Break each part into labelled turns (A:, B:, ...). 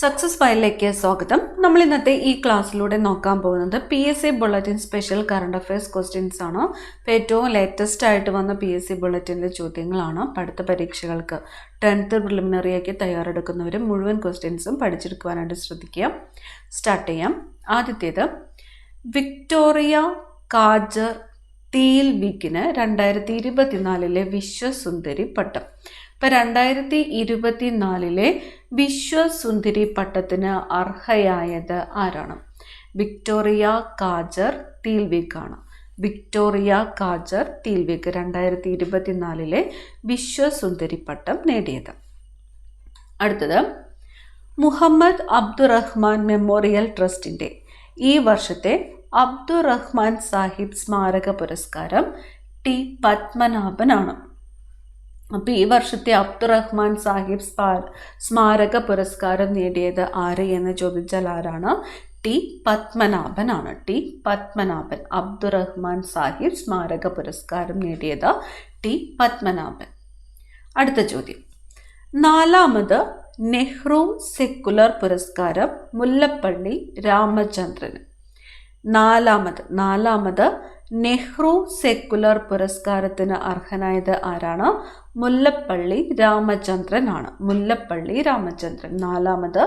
A: Success ഫയലിലേക്ക് സ്വാഗതം. നമ്മൾ ഇന്നത്തെ ഈ ക്ലാസ്സിലൂടെ നോക്കാൻ പോകുന്നത് PSC bulletin special current affairs questions ആണ്. ഏറ്റവും ലേറ്റസ്റ്റ് ആയിട്ട് വന്ന PSC ബുള്ളറ്റിൻ്റെ ചോദ്യങ്ങളാണ്. അടുത്ത പരീക്ഷകൾക്ക് 10th പ്രിലിമിനറിയൊക്കെ തയ്യാറെടുക്കുന്നവരും മുഴുവൻ ക്വസ്റ്റ്യൻസും പഠിച്ചെടുക്കുവാനായിട്ട് ശ്രദ്ധിക്കുക. സ്റ്റാർട്ട് ചെയ്യാം. ആദ്യത്തേത്, വിക്ടോറിയ കാജർ തീൽവിക്കിന് 2024 വിശ്വസുന്ദരി പട്ടം. ഇപ്പം 2024 വിശ്വസുന്ദരി പട്ടത്തിന് അർഹയായത് ആരാണ്? വിക്ടോറിയ കാജർ തീൽവിക് ആണ്. വിക്ടോറിയ കാജർ തീൽവിക് 2024 വിശ്വസുന്ദരി പട്ടം നേടിയത്. അടുത്തത്, മുഹമ്മദ് അബ്ദുറഹ്മാൻ മെമ്മോറിയൽ ട്രസ്റ്റിൻ്റെ ഈ വർഷത്തെ അബ്ദുറഹ്മാൻ സാഹിബ് സ്മാരക പുരസ്കാരം ടി പത്മനാഭനാണ്. അപ്പോൾ ഈ വർഷത്തെ അബ്ദുറഹ്മാൻ സാഹിബ് സ്മാരക പുരസ്കാരം നേടിയത് ആര് എന്ന് ചോദിച്ചാൽ ആരാണ്? ടി പത്മനാഭനാണ്. ടി പത്മനാഭൻ. അബ്ദുറഹ്മാൻ സാഹിബ് സ്മാരക പുരസ്കാരം നേടിയത് ടി പത്മനാഭൻ. അടുത്ത ചോദ്യം, 4ാമത് നെഹ്റു സെക്കുലർ പുരസ്കാരം മുല്ലപ്പള്ളി രാമചന്ദ്രന്. നാലാമത് നെഹ്റു സെക്കുലർ പുരസ്കാരത്തിന് അർഹനായത് ആരാണ്? മുല്ലപ്പള്ളി രാമചന്ദ്രൻ ആണ്. മുല്ലപ്പള്ളി രാമചന്ദ്രൻ 4ാമത്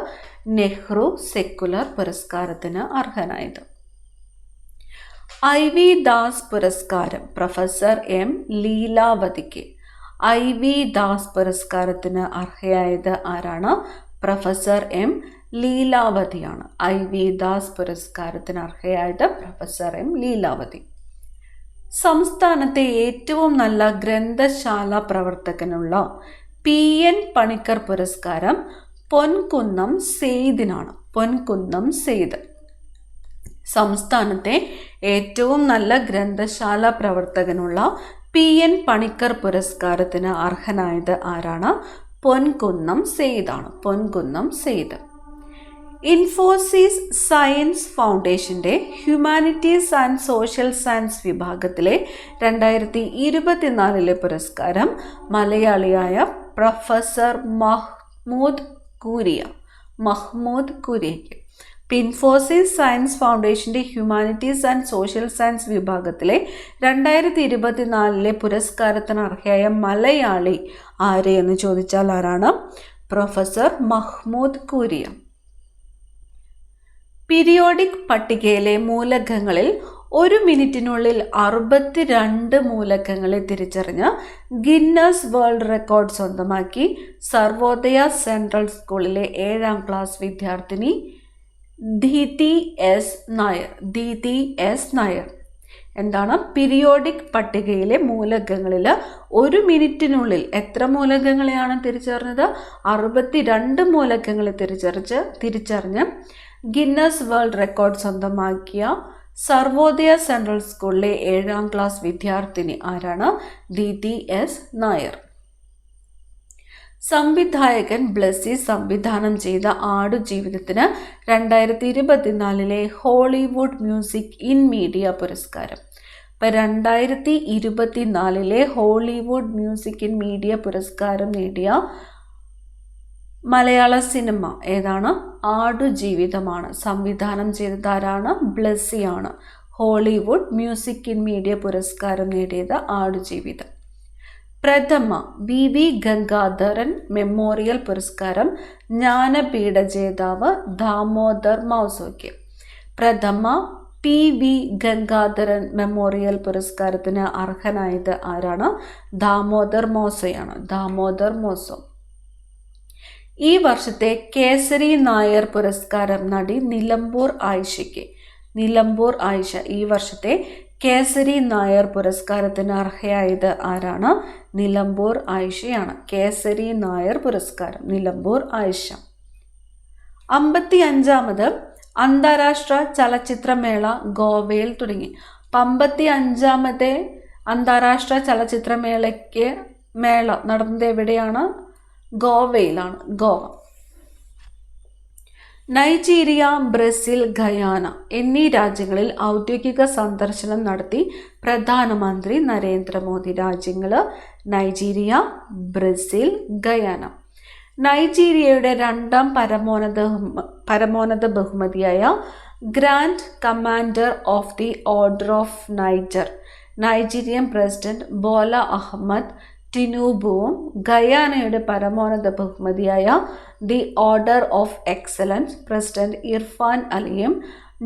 A: നെഹ്റു സെക്കുലർ പുരസ്കാരത്തിന് അർഹനായത്. IV ദാസ് പുരസ്കാരം പ്രൊഫസർ M ലീലാവതിക്ക്. IV ദാസ് പുരസ്കാരത്തിന് അർഹയായത് ആരാണ്? Professor M ലീലാവതിയാണ്. IV ദാസ് പുരസ്കാരത്തിന് അർഹയായത് പ്രൊഫസർ M ലീലാവതി. സംസ്ഥാനത്തെ ഏറ്റവും നല്ല ഗ്രന്ഥശാല പ്രവർത്തകനുള്ള PN പണിക്കർ പുരസ്കാരം പൊൻകുന്നം സെയ്ദിനാണ്. പൊൻകുന്നം സെയ്ദ്. സംസ്ഥാനത്തെ ഏറ്റവും നല്ല ഗ്രന്ഥശാല പ്രവർത്തകനുള്ള PN പണിക്കർ പുരസ്കാരത്തിന് അർഹനായത് ആരാണ്? പൊൻകുന്നം സെയ്ദാണ്. പൊൻകുന്നം സെയ്ദ്. ഇൻഫോസിസ് സയൻസ് ഫൗണ്ടേഷൻ്റെ ഹ്യൂമാനിറ്റീസ് ആൻഡ് സോഷ്യൽ സയൻസ് വിഭാഗത്തിലെ 2024 പുരസ്കാരം മലയാളിയായ പ്രൊഫസർ മഹ്മൂദ് കുര്യയ്ക്ക്. ഇൻഫോസിസ് സയൻസ് ഫൗണ്ടേഷൻ്റെ ഹ്യൂമാനിറ്റീസ് ആൻഡ് സോഷ്യൽ സയൻസ് വിഭാഗത്തിലെ 2024 പുരസ്കാരത്തിന് അർഹയായ മലയാളി ആര് എന്ന് ചോദിച്ചാൽ ആരാണ്? പ്രൊഫസർ മഹ്മൂദ് കുര്യ. പീരിയോഡിക് പട്ടികയിലെ മൂലകങ്ങളിൽ 1 മിനിറ്റിനുള്ളിൽ 62 മൂലകങ്ങളെ തിരിച്ചറിഞ്ഞ് ഗിന്നസ് വേൾഡ് റെക്കോർഡ് സ്വന്തമാക്കി സർവോദയ സെൻട്രൽ സ്കൂളിലെ 7ാം ക്ലാസ് വിദ്യാർത്ഥിനി ദീതി എസ് നായർ. എന്താണ്? പീരിയോഡിക് പട്ടികയിലെ മൂലകങ്ങളിൽ 1 മിനിറ്റിനുള്ളിൽ എത്ര മൂലകങ്ങളെയാണ് തിരിച്ചറിഞ്ഞത്? 62 മൂലകങ്ങളെ തിരിച്ചറിഞ്ഞ് ഗിന്നസ് വേൾഡ് റെക്കോർഡ് സ്വന്തമാക്കിയ സർവോദയ സെൻട്രൽ സ്കൂളിലെ 7ാം ക്ലാസ് വിദ്യാർത്ഥിനി ആരാണ്? ദീതി എസ് നായർ. സംവിധായകൻ ബ്ലെസ്സി സംവിധാനം ചെയ്ത ആടുജീവിതത്തിന് 2024 ഹോളിവുഡ് മ്യൂസിക് ഇൻ മീഡിയ പുരസ്കാരം. ഇപ്പം 2024 ഹോളിവുഡ് മ്യൂസിക് ഇൻ മീഡിയ പുരസ്കാരം നേടിയ മലയാള സിനിമ ഏതാണ്? ആടുജീവിതമാണ്. സംവിധാനം ചെയ്തത് ആരാണ്? ബ്ലെസ്സിയാണ്. ഹോളിവുഡ് മ്യൂസിക് ഇൻ മീഡിയ പുരസ്കാരം നേടിയത് ആടുജീവിതം. പ്രഥമ VV ഗംഗാധരൻ മെമ്മോറിയൽ പുരസ്കാരം ജ്ഞാനപീഠ ജേതാവ് ദാമോദർ മൗസോയ്ക്ക്. പ്രഥമ PV ഗംഗാധരൻ മെമ്മോറിയൽ പുരസ്കാരത്തിന് അർഹനായത് ആരാണ്? ദാമോദർ മൗസോയാണ്. ദാമോദർ മൗസോ. ഈ വർഷത്തെ കേസരി നായർ പുരസ്കാരം നടി നിലമ്പൂർ ആയിഷയ്ക്ക്. നിലമ്പൂർ ആയിഷ ഈ വർഷത്തെ കേസരി നായർ പുരസ്കാരത്തിന് അർഹയായത് ആരാണ്? നിലമ്പൂർ ആയിഷയാണ്. കേസരി നായർ പുരസ്കാരം നിലമ്പൂർ ആയിഷ. 55ാമത് അന്താരാഷ്ട്ര ചലച്ചിത്രമേള ഗോവയിൽ തുടങ്ങി. 55ാമത്തെ അന്താരാഷ്ട്ര ചലച്ചിത്രമേളയ്ക്ക് നടന്നത് എവിടെയാണ്? ഗോവയിലാണ്. ഗോവ. നൈജീരിയ, ബ്രസീൽ, ഗയാന എന്നീ രാജ്യങ്ങളിൽ ഔദ്യോഗിക സന്ദർശനം നടത്തി പ്രധാനമന്ത്രി നരേന്ദ്രമോദി. രാജ്യങ്ങൾ നൈജീരിയ, ബ്രസീൽ, ഗയാന. നൈജീരിയയുടെ രണ്ടാം പരമോന്നത ബഹുമതിയായ grand commander of the order of Niger Nigerian president Bola Ahmed ടിനൂബുവും ഗയാനയുടെ പരമോന്നത ബഹുമതിയായ the order of excellence president Irfaan അലിയും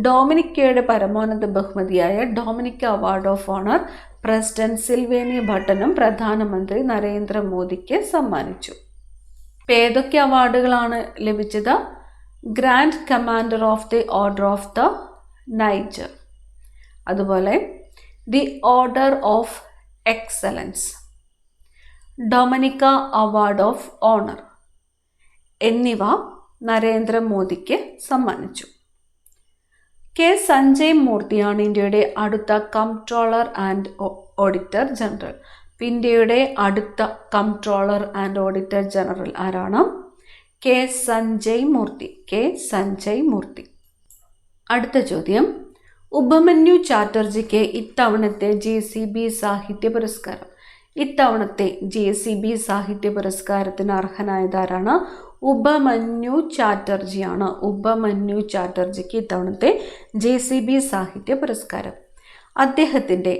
A: ഡൊമിനിക്കയുടെ പരമോന്നത ബഹുമതിയായ Dominica award of honour president Sylvanie ഭട്ടനും പ്രധാനമന്ത്രി നരേന്ദ്രമോദിക്ക് സമ്മാനിച്ചു. ഏതൊക്കെ അവാർഡുകളാണ് ലഭിച്ചത്? Grand commander of the order of the Niger, അതുപോലെ the order of excellence, Dominica award of honour എന്നിവ നരേന്ദ്രമോദിക്ക് സമ്മാനിച്ചു. കെ സഞ്ജയ് മൂർത്തിയാണ് ഇന്ത്യയുടെ അടുത്ത കംട്രോളർ ആൻഡ് ഓഡിറ്റർ ജനറൽ. ഇന്ത്യയുടെ അടുത്ത കംട്രോളർ ആൻഡ് ഓഡിറ്റർ ജനറൽ ആരാണ്? കെ സഞ്ജയ് മൂർത്തി. അടുത്ത ചോദ്യം, ഉപമന്യു ചാറ്റർജിക്ക് ഇത്തവണത്തെ JCB സാഹിത്യ പുരസ്കാരം. ഇത്തവണത്തെ JCB സാഹിത്യ പുരസ്കാരത്തിന് അർഹനായതാരാണ്? ഉപമന്യു ചാറ്റർജിയാണ്. ഉപമന്യു ചാറ്റർജിക്ക് ഇത്തവണത്തെ JCB സാഹിത്യ പുരസ്കാരം. അദ്ദേഹത്തിൻ്റെ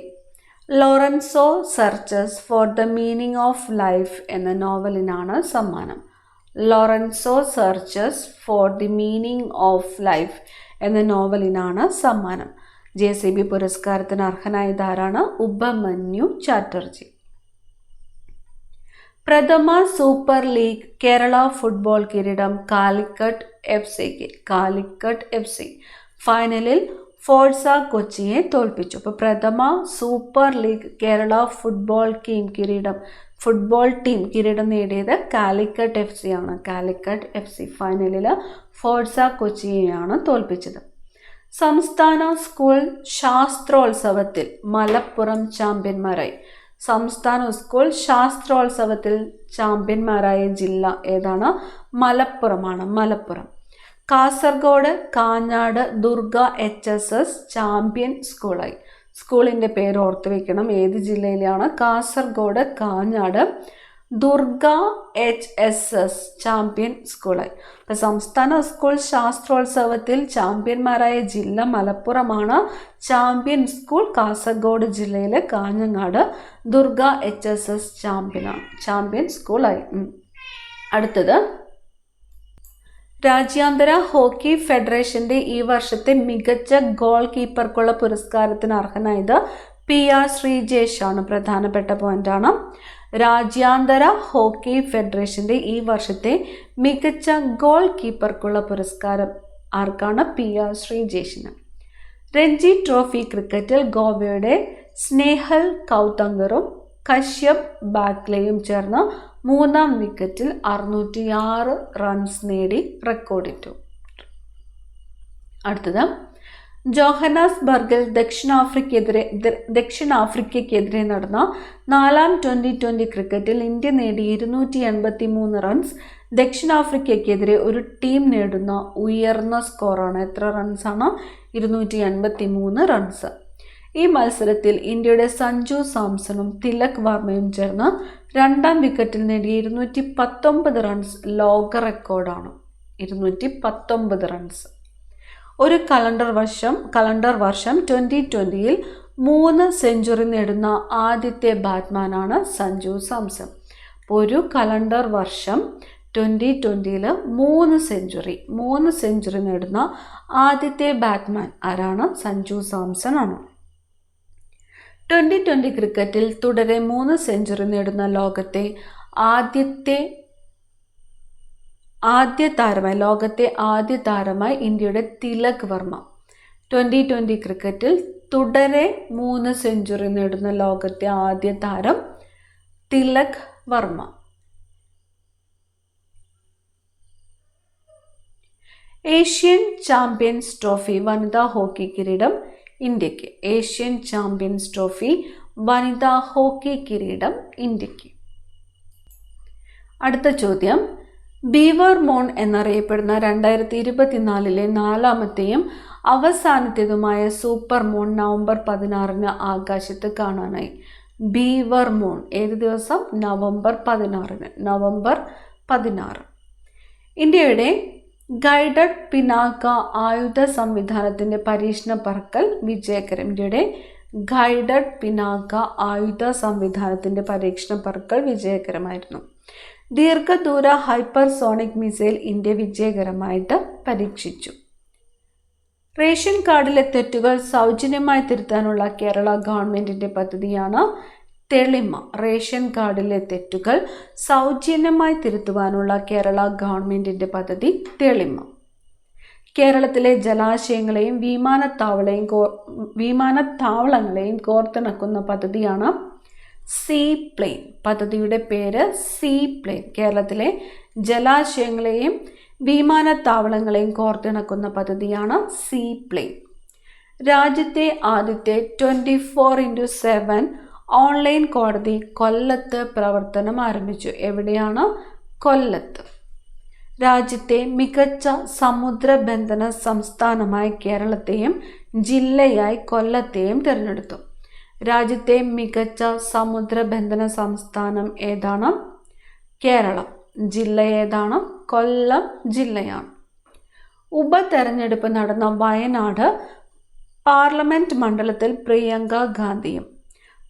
A: Lorenzo searches for the meaning of life എന്ന നോവലിനാണ് സമ്മാനം. Lorenzo searches for the meaning of life എന്ന നോവലിനാണ് സമ്മാനം. JCB പുരസ്കാരത്തിന് അർഹനായതാരാണ്? ഉപമന്യു ചാറ്റർജി. പ്രഥമ സൂപ്പർ ലീഗ് കേരള ഫുട്ബോൾ കിരീടം കാലിക്കറ്റ് FC ഫൈനലിൽ ഫോഴ്സ കൊച്ചിയെ തോൽപ്പിച്ചു. അപ്പോൾ പ്രഥമ super league Kerala football team കിരീടം നേടിയത് കാലിക്കറ്റ് FC ആണ്. കാലിക്കറ്റ് FC ഫൈനലിൽ ഫോഴ്സ കൊച്ചിയെയാണ് തോൽപ്പിച്ചത്. സംസ്ഥാന സ്കൂൾ ശാസ്ത്രോത്സവത്തിൽ മലപ്പുറം ചാമ്പ്യന്മാരായി. സംസ്ഥാന സ്കൂൾ ശാസ്ത്രോത്സവത്തിൽ ചാമ്പ്യന്മാരായ ജില്ല ഏതാണ്? മലപ്പുറമാണ്. മലപ്പുറം. കാസർഗോഡ് കാഞ്ഞാട് ദുർഗ HSS ചാമ്പ്യൻ സ്കൂളായി. സ്കൂളിൻ്റെ പേര് ഓർത്ത് വയ്ക്കണം. ഏത് ജില്ലയിലാണ്? കാസർഗോഡ് കാഞ്ഞാട് ദുർഗ HSS ചാമ്പ്യൻ സ്കൂളായി. അപ്പം സംസ്ഥാന സ്കൂൾ ശാസ്ത്രോത്സവത്തിൽ ചാമ്പ്യന്മാരായ ജില്ല മലപ്പുറമാണ്. ചാമ്പ്യൻ സ്കൂൾ കാസർഗോഡ് ജില്ലയിലെ കാഞ്ഞങ്ങാട് ദുർഗ HSS ചാമ്പ്യൻ സ്കൂളായി. അടുത്തത്, രാജ്യാന്തര ഹോക്കി ഫെഡറേഷന്റെ ഈ വർഷത്തെ മികച്ച ഗോൾ കീപ്പർക്കുള്ള പുരസ്കാരത്തിന് അർഹനായത് PR ശ്രീജേഷ് ആണ്. പ്രധാനപ്പെട്ട പോയിന്റാണ്. രാജ്യാന്തര ഹോക്കി ഫെഡറേഷന്റെ ഈ വർഷത്തെ മികച്ച ഗോൾ കീപ്പർക്കുള്ള പുരസ്കാരം ആർക്കാണ്? PR ശ്രീജേഷിന്. രഞ്ജി ട്രോഫി ക്രിക്കറ്റിൽ ഗോവയുടെ സ്നേഹൽ കൗതങ്കറും കശ്യപ് ബാഗ്ലെയും ചേർന്ന് 3-ാം വിക്കറ്റിൽ 606 റൺസ് നേടി റെക്കോർഡിട്ടു. അടുത്തത്, ജോഹന്നാസ്ബർഗിൽ ദക്ഷിണാഫ്രിക്കയ്ക്കെതിരെ നടന്ന 4-ാം T20 ക്രിക്കറ്റിൽ ഇന്ത്യ നേടിയ 283 റൺസ് ദക്ഷിണാഫ്രിക്കയ്ക്കെതിരെ ഒരു ടീം നേടുന്ന ഉയർന്ന സ്കോറാണ്. എത്ര റൺസാണ്? 283 റൺസ്. ഈ മത്സരത്തിൽ ഇന്ത്യയുടെ സഞ്ജു സാംസണും തിലക് വർമ്മയും ചേർന്ന് 2-ാം വിക്കറ്റിൽ നേടിയ 219 റൺസ് ലോക റെക്കോർഡാണ്. 219 റൺസ്. ഒരു കലണ്ടർ വർഷം 2020-ൽ 3 സെഞ്ചുറി നേടുന്ന ആദ്യത്തെ ബാറ്റ്മാനാണ് സഞ്ജു സാംസൺ. ഒരു കലണ്ടർ വർഷം 2020-ൽ 3 സെഞ്ചുറി നേടുന്ന ആദ്യത്തെ ബാറ്റ്മാൻ ആരാണ്? സഞ്ജു സാംസൺ ആണ്. 2020 ക്രിക്കറ്റിൽ തുടരെ 3 സെഞ്ചുറി നേടുന്ന ലോകത്തെ ആദ്യ താരമായി ഇന്ത്യയുടെ തിലക് വർമ്മ. 2020 ക്രിക്കറ്റിൽ തുടരെ 3 സെഞ്ചുറി നേടുന്ന ലോകത്തെ ആദ്യ താരം Tilak Varma. Asian champions trophy വനിതാ ഹോക്കി കിരീടം ഇന്ത്യക്ക്. ഏഷ്യൻ ചാമ്പ്യൻസ് ട്രോഫി വനിതാ ഹോക്കി കിരീടം ഇന്ത്യക്ക്. അടുത്ത ചോദ്യം, ബീവർ മൂൺ എന്നറിയപ്പെടുന്ന 2024-ലെ 4-ാമത്തെയും അവസാനത്തേതുമായ സൂപ്പർ മൂൺ നവംബർ 16-ന് ആകാശത്ത് കാണാനായി. ബീവർ മൂൺ ഏത് ദിവസം? നവംബർ 16. ഇന്ത്യയുടെ ഗൈഡഡ് പിനാക്ക ആയുധ സംവിധാനത്തിൻ്റെ പരീക്ഷണ പറക്കൽ വിജയകരം. ഇന്ത്യയുടെ ഗൈഡഡ് പിനാക്ക ആയുധ സംവിധാനത്തിൻ്റെ പരീക്ഷണ പറക്കൽ വിജയകരമായിരുന്നു. ദീർഘദൂര ഹൈപ്പർസോണിക് മിസൈൽ ഇന്ത്യ വിജയകരമായിട്ട് പരീക്ഷിച്ചു. റേഷൻ കാർഡിലെ തെറ്റുകൾ സൗജന്യമായി തിരുത്താനുള്ള കേരള ഗവൺമെൻറ്റിൻ്റെ പദ്ധതിയാണ് തെളിമ. റേഷൻ കാർഡിലെ തെറ്റുകൾ സൗജന്യമായി തിരുത്തുവാനുള്ള കേരള ഗവൺമെൻറ്റിൻ്റെ പദ്ധതി തെളിമ. കേരളത്തിലെ ജലാശയങ്ങളെയും വിമാനത്താവളങ്ങളെയും കോർത്തിണക്കുന്ന പദ്ധതിയാണ് സീ പ്ലെയിൻ. പദ്ധതിയുടെ പേര് സീ പ്ലെയിൻ. കേരളത്തിലെ ജലാശയങ്ങളെയും വിമാനത്താവളങ്ങളെയും കോർത്തിണക്കുന്ന പദ്ധതിയാണ് സീ പ്ലെയിൻ. രാജ്യത്തെ ആദ്യത്തെ 24x7 ഓൺലൈൻ കോടതി കൊല്ലത്ത് പ്രവർത്തനം ആരംഭിച്ചു. എവിടെയാണ്? കൊല്ലത്ത്. രാജ്യത്തെ മികച്ച സമുദ്രബന്ധന സംസ്ഥാനമായി കേരളത്തെയും ജില്ലയായി കൊല്ലത്തെയും തിരഞ്ഞെടുത്തു. രാജ്യത്തെ മികച്ച സമുദ്രബന്ധന സംസ്ഥാനം ഏതാണ്? കേരളം. ജില്ല ഏതാണ്? കൊല്ലം ജില്ലയാണ്. ഉപതെരഞ്ഞെടുപ്പ് നടന്ന വയനാട് പാർലമെൻറ്റ് മണ്ഡലത്തിൽ പ്രിയങ്ക ഗാന്ധിയും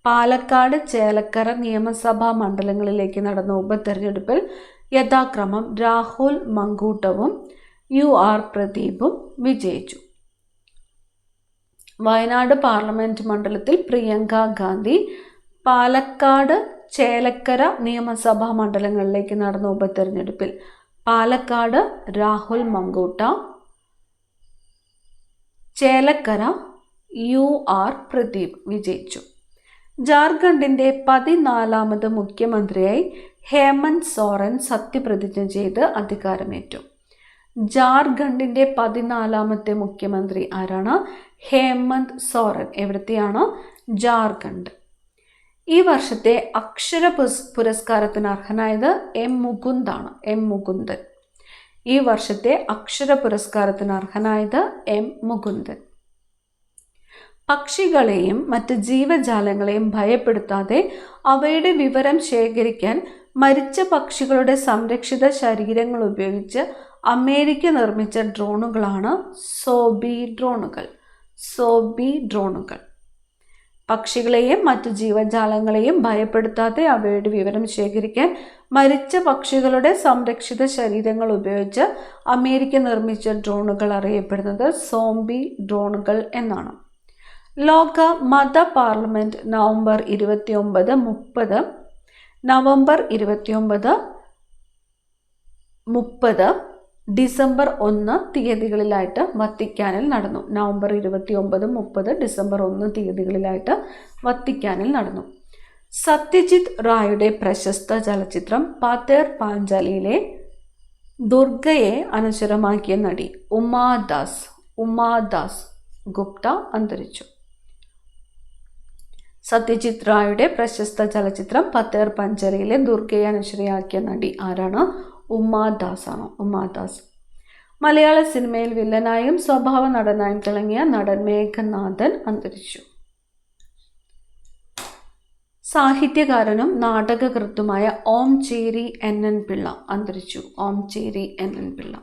A: പാലക്കാട് ചേലക്കര നിയമസഭാ മണ്ഡലങ്ങളിലേക്ക് നടന്ന ഉപതെരഞ്ഞെടുപ്പിൽ യഥാക്രമം രാഹുൽ മങ്കൂട്ടവും UR പ്രദീപും വിജയിച്ചു. വയനാട് പാർലമെൻറ്റ് മണ്ഡലത്തിൽ പ്രിയങ്ക ഗാന്ധി, പാലക്കാട് ചേലക്കര നിയമസഭാ മണ്ഡലങ്ങളിലേക്ക് നടന്ന ഉപതെരഞ്ഞെടുപ്പിൽ പാലക്കാട് രാഹുൽ മങ്കൂട്ട, ചേലക്കര UR പ്രദീപ് വിജയിച്ചു. ജാർഖണ്ഡിൻ്റെ 14ാമത് മുഖ്യമന്ത്രിയായി ഹേമന്ത് സോറൻ സത്യപ്രതിജ്ഞ ചെയ്ത് അധികാരമേറ്റു. ജാർഖണ്ഡിൻ്റെ 14ാമത്തെ മുഖ്യമന്ത്രി ആരാണ്? ഹേമന്ത് സോറൻ. എവിടത്തെയാണ്? ജാർഖണ്ഡ്. ഈ വർഷത്തെ അക്ഷര പുരസ്കാരത്തിന് അർഹനായത് M. മുകുന്ദാണ്. M. മുകുന്ദൻ. ഈ വർഷത്തെ അക്ഷര പുരസ്കാരത്തിന് അർഹനായത് M. മുകുന്ദൻ. പക്ഷികളെയും മറ്റ് ജീവജാലങ്ങളെയും ഭയപ്പെടുത്താതെ അവയുടെ വിവരം ശേഖരിക്കാൻ മരിച്ച പക്ഷികളുടെ സംരക്ഷിത ശരീരങ്ങൾ ഉപയോഗിച്ച് അമേരിക്ക നിർമ്മിച്ച ഡ്രോണുകളാണ് സോബി ഡ്രോണുകൾ. സോബി ഡ്രോണുകൾ. പക്ഷികളെയും മറ്റു ജീവജാലങ്ങളെയും ഭയപ്പെടുത്താതെ അവയുടെ വിവരം ശേഖരിക്കാൻ മരിച്ച പക്ഷികളുടെ സംരക്ഷിത ശരീരങ്ങൾ ഉപയോഗിച്ച് അമേരിക്ക നിർമ്മിച്ച ഡ്രോണുകൾ അറിയപ്പെടുന്നത് സോംബി ഡ്രോണുകൾ എന്നാണ്. ലോക മത പാർലമെൻറ്റ് നവംബർ 29, 30, ഡിസംബർ 1 തീയതികളിലായിട്ട് വത്തിക്കാനിൽ നടന്നു. നവംബർ 29, 30, ഡിസംബർ 1 തീയതികളിലായിട്ട് വത്തിക്കാനിൽ നടന്നു. സത്യജിത് റായുടെ പ്രശസ്ത ചലച്ചിത്രം പതേർ പാഞ്ചാലിയിലെ ദുർഗയെ അനശ്വരമാക്കിയ നടി ഉമാദാസ് ഗുപ്ത അന്തരിച്ചു. സത്യജിത് റായുടെ പ്രശസ്ത ചലച്ചിത്രം പതേർ പാഞ്ചാലിയിലെ ദുർഗയെ അനശ്വരയാക്കിയ നടി ആരാണ്? ഉമാദാസ്. മലയാള സിനിമയിൽ വില്ലനായും സ്വഭാവ നടനായും തിളങ്ങിയ നടൻ മേഘനാഥൻ അന്തരിച്ചു. സാഹിത്യകാരനും നാടകകൃത്തുമായ ഓംചേരി NN പിള്ള അന്തരിച്ചു. ഓംചേരി NN പിള്ള.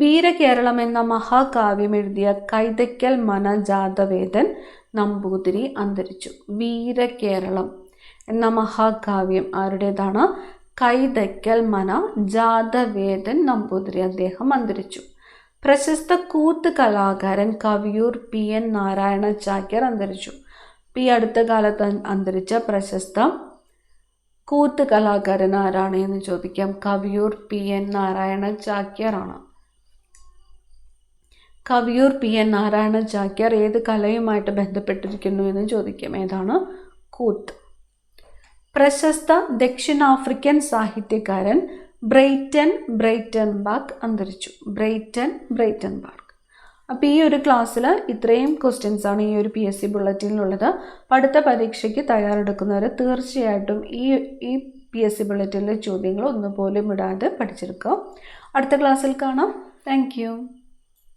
A: വീരകേരളം എന്ന മഹാകാവ്യം എഴുതിയ കൈതയ്ക്കൽ മന ജാതവേദൻ നമ്പൂതിരി അന്തരിച്ചു. വീരകേരളം എന്ന മഹാകാവ്യം ആരുടേതാണ്? കൈതയ്ക്കൽ മന ജാതവേദൻ നമ്പൂതിരി. അദ്ദേഹം അന്തരിച്ചു. പ്രശസ്ത കൂത്ത് കലാകാരൻ കവിയൂർ PN നാരായണ ചാക്യാർ അന്തരിച്ചു. ഈ അടുത്ത കാലത്ത് അന്തരിച്ച പ്രശസ്ത കൂത്ത് കലാകാരൻ ആരാണ് എന്ന് ചോദിക്കാം. കവിയൂർ PN നാരായണ ചാക്യാർ ആണ്. കവിയൂർ PN നാരായണ ചാക്യാർ ഏത് കലയുമായിട്ട് ബന്ധപ്പെട്ടിരിക്കുന്നു എന്ന് ചോദിക്കാം. ഏതാണ്? കൂത്ത്. പ്രശസ്ത ദക്ഷിണാഫ്രിക്കൻ സാഹിത്യകാരൻ ബ്രെയ്റ്റൻബാർഗ് അന്തരിച്ചു. ബ്രെയ്റ്റൻബാർഗ്. അപ്പോൾ ഈ ഒരു ക്ലാസ്സിൽ ഇത്രയും ക്വസ്റ്റ്യൻസ് ആണ് ഈ ഒരു PSC ബുള്ളറ്റിനിലുള്ളത്. അടുത്ത പരീക്ഷയ്ക്ക് തയ്യാറെടുക്കുന്നവർ തീർച്ചയായിട്ടും ഈ PSC ബുള്ളറ്റിനിലെ ചോദ്യങ്ങൾ ഒന്നുപോലും വിടാതെ പഠിച്ചെടുക്കുക. അടുത്ത ക്ലാസ്സിൽ കാണാം. Thank you.